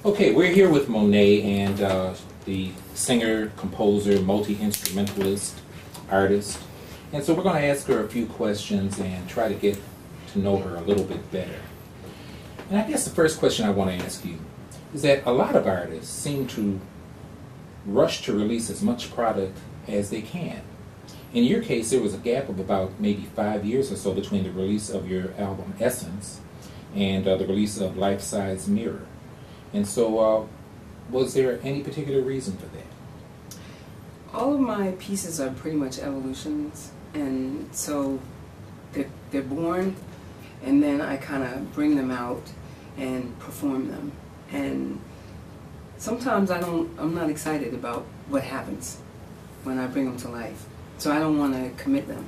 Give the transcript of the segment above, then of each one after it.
Okay, we're here with Monet and the singer, composer, multi-instrumentalist, artist. And so we're going to ask her a few questions and try to get to know her a little bit better. And I guess the first question I want to ask you is that a lot of artists seem to rush to release as much product as they can. In your case, there was a gap of about maybe 5 years or so between the release of your album Essence and the release of Life Size Mirror. And so, was there any particular reason for that? All of my pieces are pretty much evolutions, and so they're born, and then I kind of bring them out and perform them. And sometimes I'm not excited about what happens when I bring them to life. So I don't want to commit them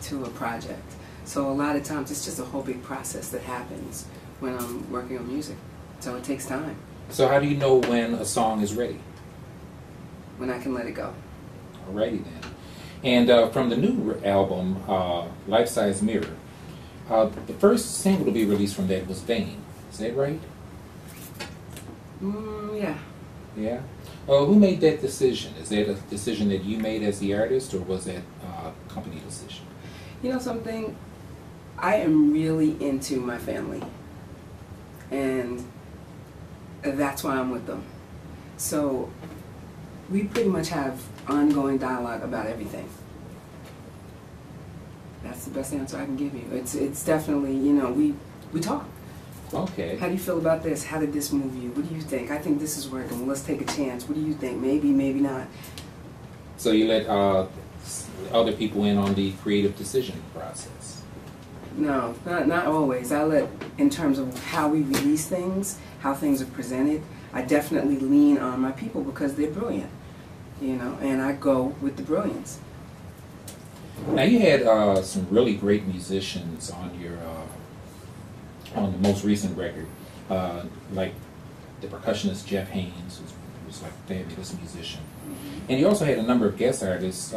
to a project. So a lot of times it's just a whole big process that happens when I'm working on music. So it takes time. So how do you know when a song is ready? When I can let it go. Alrighty then. And from the new album, Life Size Mirror, the first single to be released from that was Vain. Is that right? Yeah. Yeah? Who made that decision? Is that a decision that you made as the artist, or was that a company decision? You know something? I am really into my family. And that's why I'm with them. So we pretty much have ongoing dialogue about everything. That's the best answer I can give you. It's definitely, you know, we talk. Okay. How do you feel about this? How did this move you? What do you think? I think this is working. Well, let's take a chance. What do you think? Maybe, maybe not. So you let other people in on the creative decision process? No, not always. I let, in terms of how we release things, how things are presented, I definitely lean on my people because they're brilliant, you know, and I go with the brilliance. Now you had some really great musicians on your on the most recent record, like the percussionist Jeff Haynes, who was like a fabulous musician. And you also had a number of guest artists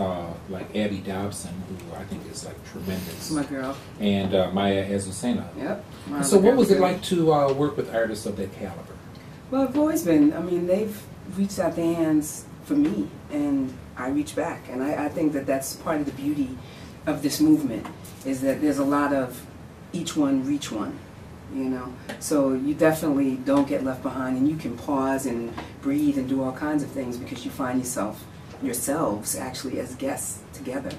like Abby Dobson, who I think is like tremendous. My girl. And Maya Azucena. Yep. So what was it like to work with artists of that caliber? Well, I've always been, I mean, they've reached out their hands for me, and I reach back. And I think that that's part of the beauty of this movement, is that there's a lot of each one reach one. You know, so you definitely don't get left behind, and you can pause and breathe and do all kinds of things because you find yourselves actually as guests together,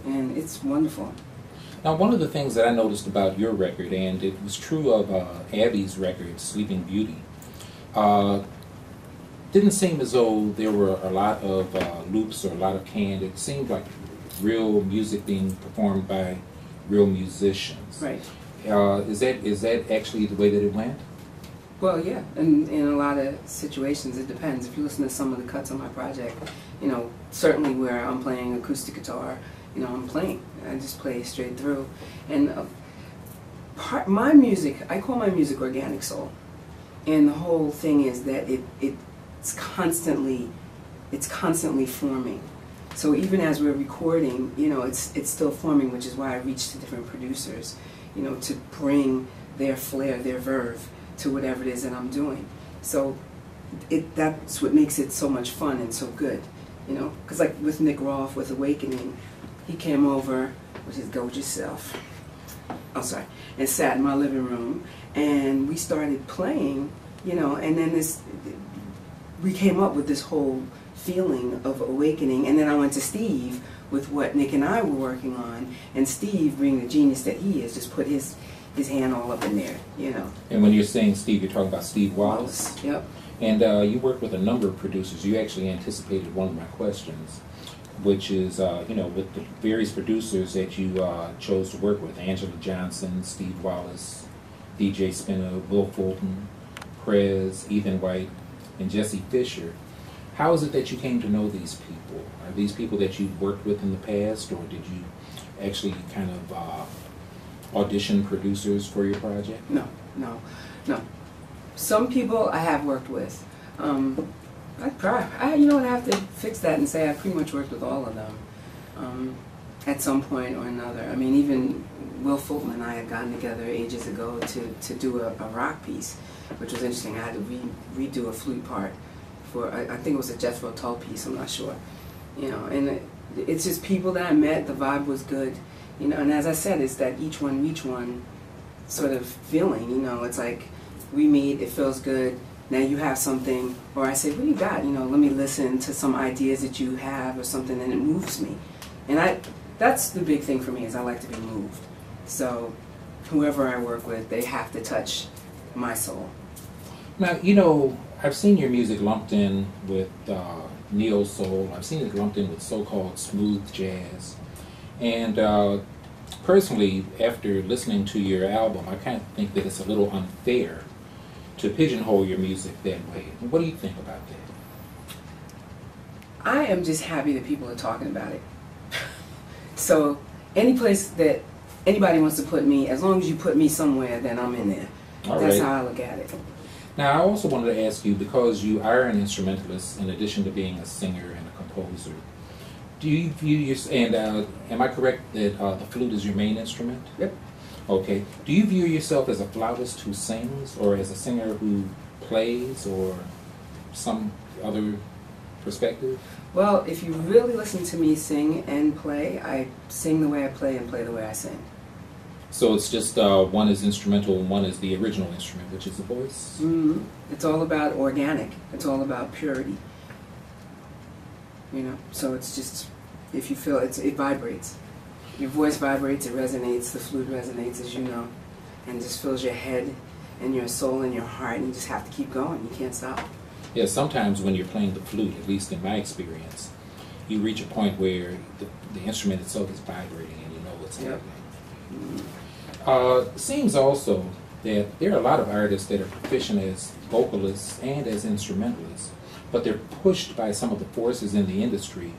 and it's wonderful. Now, one of the things that I noticed about your record, and it was true of Abby's record, Sleeping Beauty, didn't seem as though there were a lot of loops or a lot of canned. It seemed like real music being performed by real musicians. Right. Is that actually the way that it went? Well, yeah, and in a lot of situations it depends. If you listen to some of the cuts on my project, you know, certainly where I'm playing acoustic guitar, you know, I'm playing. I just play straight through. And my music, I call my music organic soul. And the whole thing is that it's constantly forming. So even as we're recording, you know, it's still forming, which is why I reach to different producers, you know, to bring their flair, their verve to whatever it is that I'm doing. So that's what makes it so much fun and so good, you know. Because like with Nick Rolfe, with Awakening, he came over with his gorgeous self, and sat in my living room, and we started playing, you know, and then we came up with this whole feeling of awakening, and then I went to Steve with what Nick and I were working on, and Steve, being the genius that he is, just put his hand all up in there, you know. And when you're saying Steve, you're talking about Steve Wallace? Yep. And you worked with a number of producers. You actually anticipated one of my questions, which is, you know, with the various producers that you chose to work with, Angela Johnson, Steve Wallace, DJ Spinner, Will Fulton, Prez, Ethan White, and Jesse Fisher. How is it that you came to know these people? Are these people that you've worked with in the past, or did you actually kind of audition producers for your project? No. Some people I have worked with. You know what, I have to fix that and say I pretty much worked with all of them at some point or another. I mean, even Will Fulton and I had gotten together ages ago to do a rock piece, which was interesting. I had to redo a flute part for, I think it was a Jethro Tull piece, I'm not sure. You know, and it's just people that I met, the vibe was good. You know, and as I said, it's that each one reach one sort of feeling, you know. It's like we meet, it feels good, now you have something, or I say, what do you got? You know, let me listen to some ideas that you have or something, and it moves me. And that's the big thing for me, is I like to be moved. So whoever I work with, they have to touch my soul. Now, you know, I've seen your music lumped in with neo-soul. I've seen it lumped in with so-called smooth jazz. And personally, after listening to your album, I kind of think that it's a little unfair to pigeonhole your music that way. What do you think about that? I am just happy that people are talking about it. So any place that anybody wants to put me, as long as you put me somewhere, then I'm in there. That's how I look at it. Now, I also wanted to ask you, because you are an instrumentalist in addition to being a singer and a composer, do you view your, and am I correct that the flute is your main instrument? Yep. Okay. Do you view yourself as a flautist who sings, or as a singer who plays, or some other perspective? Well, if you really listen to me sing and play, I sing the way I play and play the way I sing. So it's just one is instrumental and one is the original instrument, which is the voice? Mm-hmm. It's all about organic. It's all about purity. You know, so it's just, if you feel it vibrates. Your voice vibrates, it resonates, the flute resonates, as you know, and just fills your head and your soul and your heart, and you just have to keep going. You can't stop. Yeah, sometimes when you're playing the flute, at least in my experience, you reach a point where the instrument itself is vibrating and you know what's happening. Mm-hmm. Seems also that there are a lot of artists that are proficient as vocalists and as instrumentalists, but they're pushed by some of the forces in the industry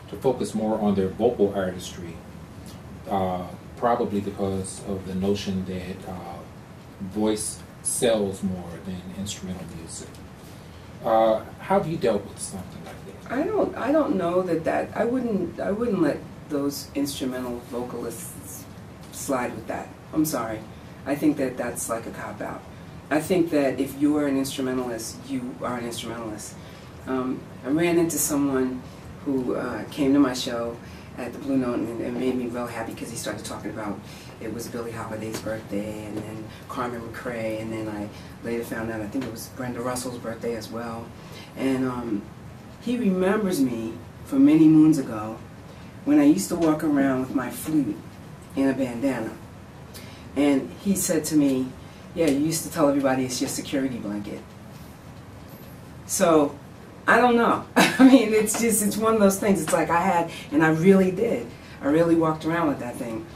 to focus more on their vocal artistry, probably because of the notion that voice sells more than instrumental music. How have you dealt with something like that? I don't know that I wouldn't let those instrumental vocalists slide with that. I'm sorry. I think that that's like a cop-out. I think that if you are an instrumentalist, you are an instrumentalist. I ran into someone who came to my show at the Blue Note and made me real happy, because he started talking about it was Billie Holiday's birthday and then Carmen McRae, and then I later found out I think it was Brenda Russell's birthday as well. And he remembers me from many moons ago when I used to walk around with my flute in a bandana. And he said to me, yeah, you used to tell everybody it's your security blanket. So, I don't know. I mean, it's one of those things. It's like I had, and I really did. I really walked around with that thing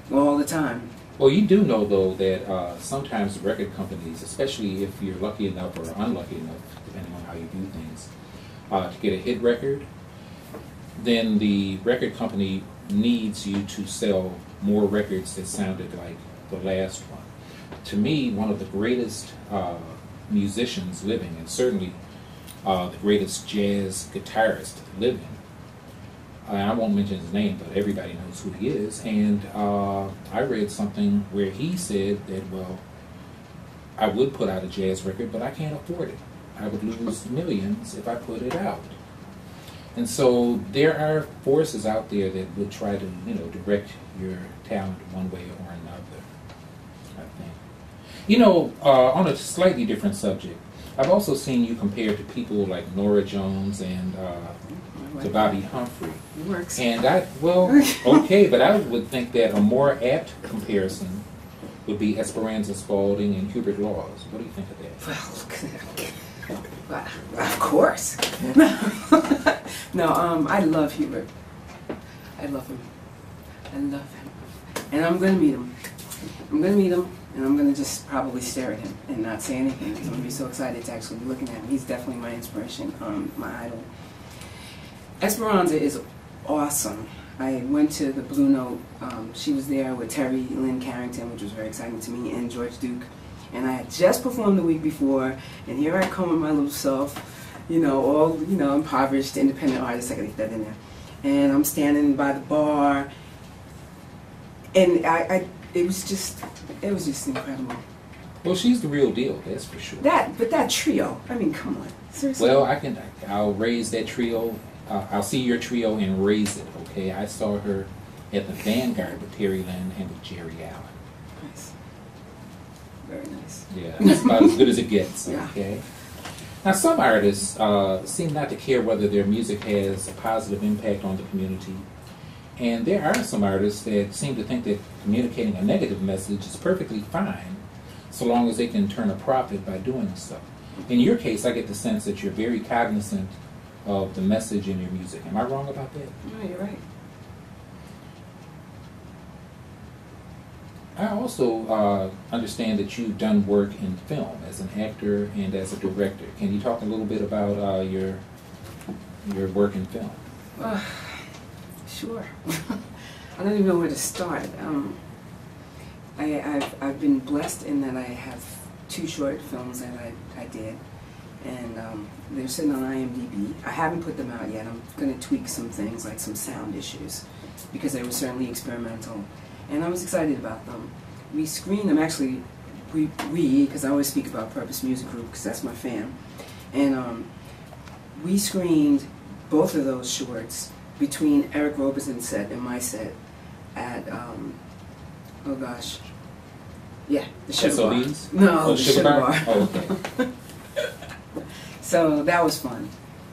all the time. Well, you do know, though, that sometimes record companies, especially if you're lucky enough or unlucky enough, depending on how you do things, to get a hit record, then the record company needs you to sell more records that sounded like the last one. To me, one of the greatest musicians living, and certainly the greatest jazz guitarist living, I won't mention his name, but everybody knows who he is, and I read something where he said that, well, I would put out a jazz record, but I can't afford it. I would lose millions if I put it out. And so there are forces out there that would try to, you know, direct your talent one way or another, I think. You know, on a slightly different subject, I've also seen you compared to people like Nora Jones and to Bobby Humphrey. It works. And okay, but I would think that a more apt comparison would be Esperanza Spalding and Hubert Laws. What do you think of that? Well, of course. No, I love Hubert. I love him. I love him. And I'm going to meet him. I'm going to meet him, and I'm going to just probably stare at him and not say anything, because I'm going to be so excited to actually be looking at him. He's definitely my inspiration, my idol. Esperanza is awesome. I went to the Blue Note. She was there with Terry Lynn Carrington, which was very exciting to me, and George Duke. And I had just performed the week before, and here I come with my little self, you know, all, you know, impoverished, independent artist. I gotta get that in there. And I'm standing by the bar, and it was just incredible. Well, she's the real deal, that's for sure. But that trio, I mean, come on, seriously. Well, I'll raise that trio. I'll see your trio and raise it, okay? I saw her at the Vanguard with Terry Lynn and with Jerry Allen. Nice. Very nice. Yeah, that's about as good as it gets, Yeah. okay? Now, some artists seem not to care whether their music has a positive impact on the community. And there are some artists that seem to think that communicating a negative message is perfectly fine, so long as they can turn a profit by doing so. In your case, I get the sense that you're very cognizant of the message in your music. Am I wrong about that? No, you're right. I also understand that you've done work in film as an actor and as a director. Can you talk a little bit about your work in film? Sure. I don't even know where to start. I've been blessed in that I have 2 short films that I did, and they're sitting on IMDb. I haven't put them out yet. I'm going to tweak some things, like some sound issues, because they were certainly experimental, and I was excited about them. We screened them, actually, because I always speak about Purpose Music Group, because that's my fam, and we screened both of those shorts between Eric Robeson's set and my set at, oh gosh, yeah, the Sugar Bar. SOBs? No, the Sugar Bar. Oh, okay. So that was fun,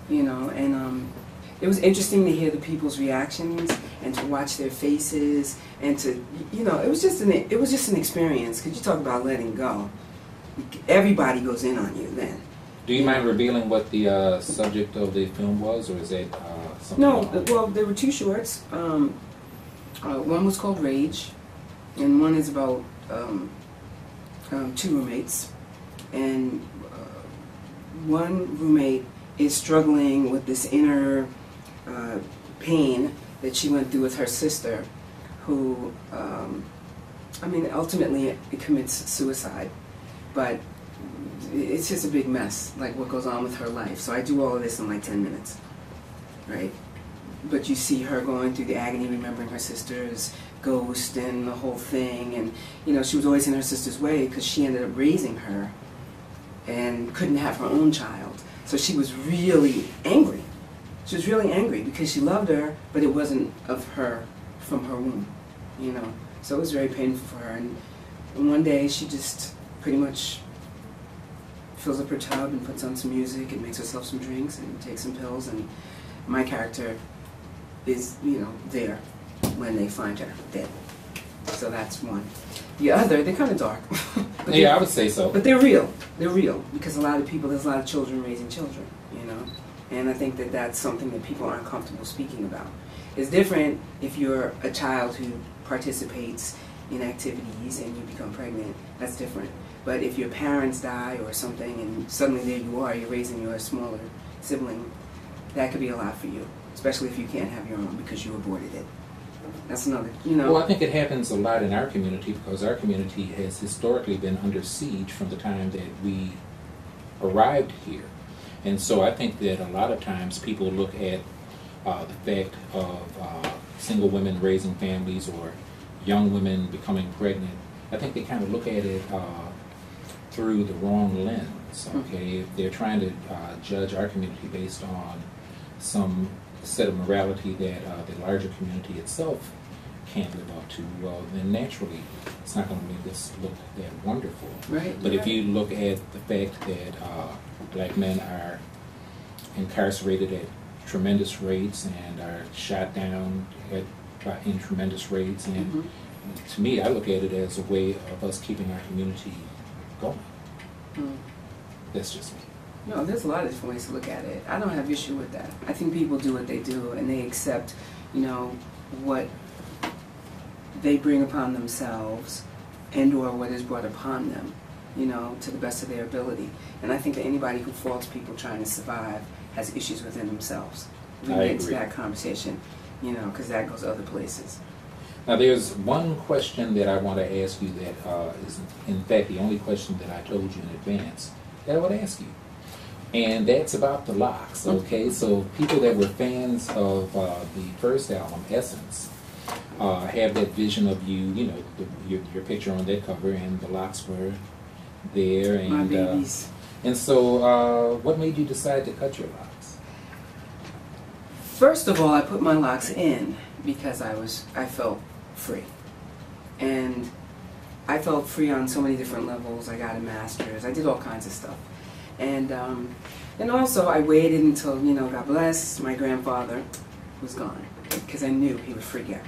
you know, and it was interesting to hear the people's reactions and to watch their faces and to, you know, it was just an experience, because you talk about letting go. Everybody goes in on you then. Do you mind revealing what the subject of the film was, or is that something? No, well, there were 2 shorts. One was called Rage, and one is about 2 roommates, and one roommate is struggling with this inner pain that she went through with her sister, who, I mean, ultimately it commits suicide, but it's just a big mess, like what goes on with her life. So I do all of this in like 10 minutes, right? But you see her going through the agony, remembering her sister's ghost and the whole thing, and you know, she was always in her sister's way because she ended up raising her and couldn't have her own child. So she was really angry. She was really angry because she loved her, but it wasn't of her, from her womb, you know. So it was very painful for her. And one day she just pretty much fills up her tub and puts on some music and makes herself some drinks and takes some pills, and my character is, you know, there when they find her dead. So that's one. The other, they're kind of dark. Yeah, I would say so. But they're real. They're real because a lot of people, there's a lot of children raising children, you know. And I think that that's something that people aren't comfortable speaking about. It's different if you're a child who participates in activities and you become pregnant. That's different. But if your parents die or something and suddenly there you are, you're raising your smaller sibling, that could be a lot for you, especially if you can't have your own because you aborted it. That's another, you know. Well, I think it happens a lot in our community because our community has historically been under siege from the time that we arrived here. And so I think that a lot of times people look at the fact of single women raising families or young women becoming pregnant. I think they kind of look at it through the wrong lens, okay? If they're trying to judge our community based on some set of morality that the larger community itself can't live up to, well, then naturally it's not going to make this look that wonderful. Right. But if you look at the fact that black men are incarcerated at tremendous rates and are shot down in tremendous rates, and to me, I look at it as a way of us keeping our community going. That's just me. No, there's a lot of different ways to look at it. I don't have issue with that. I think people do what they do and they accept, you know, what they bring upon themselves and or what is brought upon them, you know, to the best of their ability. And I think that anybody who faults people trying to survive has issues within themselves. We can get into that conversation, you know, because that goes other places. Now, there's one question that I want to ask you that is, in fact, the only question that I told you in advance that I would ask you. And that's about the locks, okay? So people that were fans of the first album, Essence, have that vision of you, you know, your picture on that cover, and the locks were there. And, my babies. And so, what made you decide to cut your locks? First of all, I put my locks in because I felt free. And I felt free on so many different levels. I got a master's. I did all kinds of stuff. And also I waited until, you know, God bless, my grandfather was gone. Because I knew he would freak out.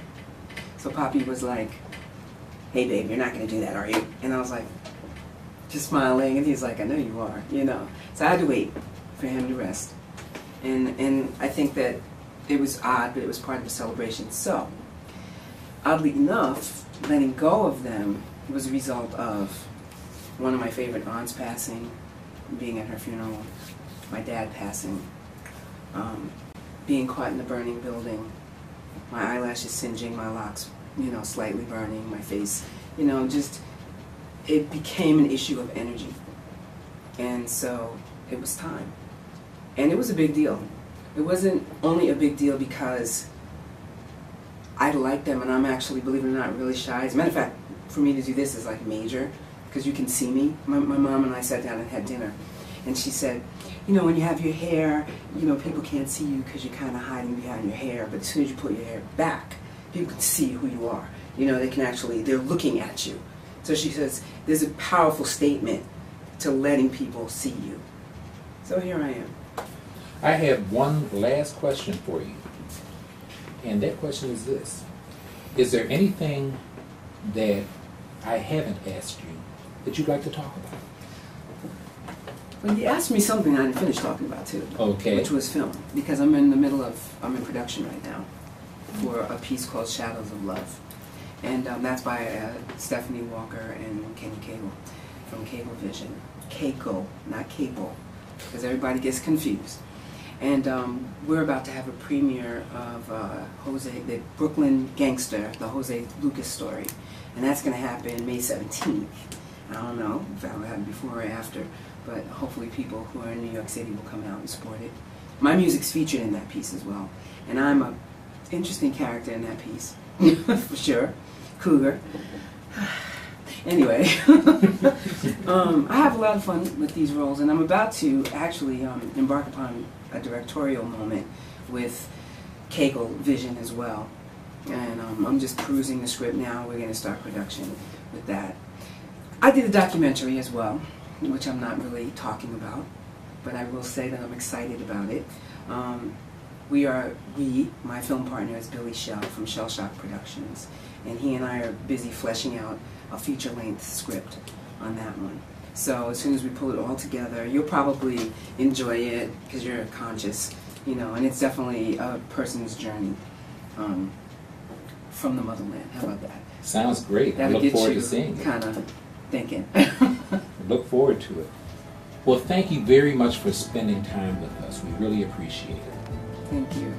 So Poppy was like, hey babe, you're not going to do that, are you? And I was like, just smiling. And he's like, I know you are, you know. So I had to wait for him to rest. And I think that it was odd, but it was part of the celebration. So, oddly enough, letting go of them was a result of one of my favorite aunts passing, being at her funeral, my dad passing, being caught in the burning building, my eyelashes singeing, my locks, you know, slightly burning, my face, you know, just, it became an issue of energy. And so it was time. And it was a big deal. It wasn't only a big deal because I like them, and I'm actually, believe it or not, really shy. As a matter of fact, for me to do this is like major, because you can see me. My mom and I sat down and had dinner, and she said, you know, when you have your hair, you know, people can't see you because you're kind of hiding behind your hair, but as soon as you put your hair back, people can see who you are. You know, they can actually, they're looking at you. So she says, there's a powerful statement to letting people see you. So here I am. I have one last question for you. And that question is this. Is there anything that I haven't asked you that you'd like to talk about? Well, you asked me something I didn't finish talking about too. Okay. Which was film. Because I'm in the middle of, I'm in production right now for a piece called Shadows of Love. And that's by Stephanie Walker and Kenny Cable from Cablevision. Keiko, not Cable, because everybody gets confused. And we're about to have a premiere of the Brooklyn Gangster, the Jose Lucas story. And that's going to happen May 17th. I don't know if that will happen before or after, but hopefully people who are in New York City will come out and support it. My music's featured in that piece as well. And I'm an interesting character in that piece, for sure. Cougar. Anyway, I have a lot of fun with these roles, and I'm about to actually embark upon a directorial moment with Cablevision as well. And I'm just perusing the script now. We're going to start production with that. I did a documentary as well, which I'm not really talking about, but I will say that I'm excited about it. My film partner is Billy Shell from Shell Shock Productions, and he and I are busy fleshing out a feature-length script on that one. So as soon as we pull it all together, you'll probably enjoy it because you're conscious, you know, and it's definitely a person's journey from the motherland. How about that? Sounds great. I That'll look forward to seeing it. kind of thinking. Look forward to it. Well, thank you very much for spending time with us. We really appreciate it. Thank you.